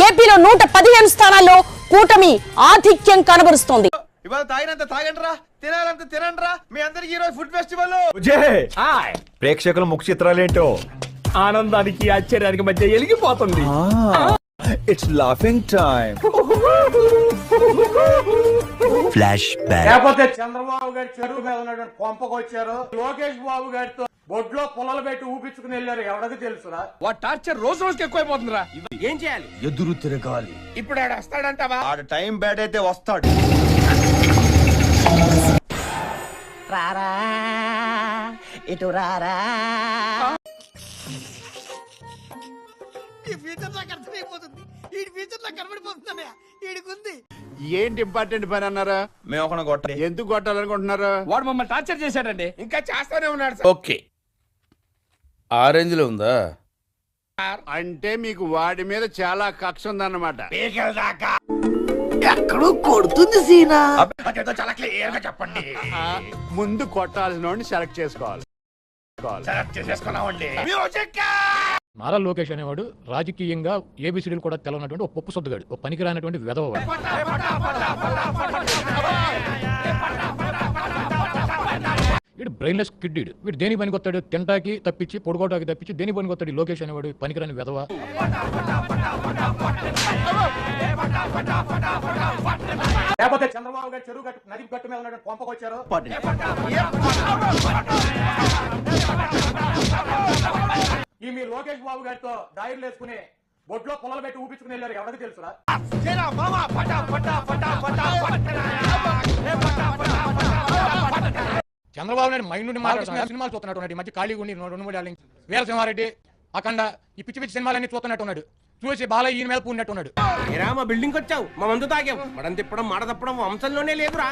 ఏపీలో 115 స్థానాల్లో కూటమి ఆధిక్యం కనబరుస్తోంది. ఇవాళ తాగినంత తాగండిరా, తినాలంత తినండిరా. మీ అందరికి ఈరోజు ఫుడ్ ఫెస్టివల్. ప్రేక్షకుల ముఖ చిత్రాలేంటో ఆనందానికి ఆశ్చర్యానికి మధ్య ఎలిగిపోతుంది. It's laughing time. Flash back. లేకపోతే చంద్రబాబు గారి చెరువు మీద ఉన్నటువంటి కొంపకు వచ్చారు. లోకేష్ బాబు గారితో బొడ్లో పొలాలు పెట్టి ఊపించుకుని వెళ్ళారు. ఎవరికి తెలుసురా? వాటి టార్చర్ రోజు రోజుకి ఎక్కువైపోతుందిరా. ఏం చేయాలి? ఎదురు తిరగాలి. ఇప్పుడు ఆడ వస్తాడంటావా? ఆడ టైం బ్యాడ్ అయితే వస్తాడు. రారా ఇటు రారా. ఏంటి ఇంపార్టెంట్ పని అన్నారా? మేము ఒక కొట్ట. ఎందుకు కొట్టాలనుకుంటున్నారు? వాడు మమ్మల్ని టార్చర్ చేశాడండి. ఇంకా చేస్తానే ఉన్నాడు. ఓకే, ఆ రేంజ్ లో ఉందా? అంటే మీకు వాడి మీద చాలా కక్ష ఉందన్నమాట. ఎక్కడో కొడుతుంది సీనా. చాలా క్లియర్ గా చెప్పండి. ముందు కొట్టాల్సిన సెలెక్ట్ చేసుకోవాలి. నారా లోకేష్ అనేవాడు రాజకీయంగా ఏబిసిడీలు కూడా తెలవనటువంటి ఒక పప్పు సొద్దుగాడు, ఒక పనికిరానటువంటి వెధవవాడు. వీడు బ్రెయిన్లెస్ కిడ్డీడు. వీడు దేని పనికి వస్తాడు? తింటాకి తప్పించి పొడుకోటాకి తప్పించి దేని పనికి వస్తాడు? లోకేష్ అనేవాడు పనికిరాని వెధవ. లేకపోతే చంద్రబాబు గారి చెరువు నది గట్టు మీద ఉన్నటువంటి కొంపకు వచ్చారు. ఈ మీ లోకేష్ బాబు గారితో డైర్లు వేసుకుని బొడ్లో పొలాలు పెట్టి ఊపించుకుని వెళ్ళారు. ఎవరికి తెలుసురా? చంద్రబాబు నాయుడు మైండ్ నుండి మాట్లాడుతున్నాడు. సినిమాలు చూస్తున్నట్టు మధ్య ఖాళీగా ఉండి 2-3 వీరసింహారెడ్డి అఖండ ఈ పిచ్చి పిచ్చి సినిమాలన్నీ చూస్తున్నట్టున్నాడు. చూసి బాలయ్య ఈయన మీద పూడినట్టున్నాడు. మా బిల్డింగ్ వచ్చావు, మా మందు తాగాం, మడం తిప్పడం మాట తప్పడం వంశంలోనే లేదురా.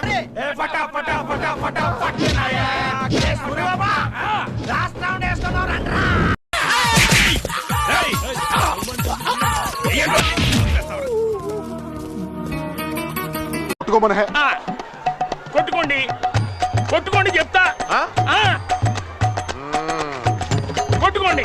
కొట్టుకోండి కొట్టుకోండి చెప్తా. కొట్టుకోండి.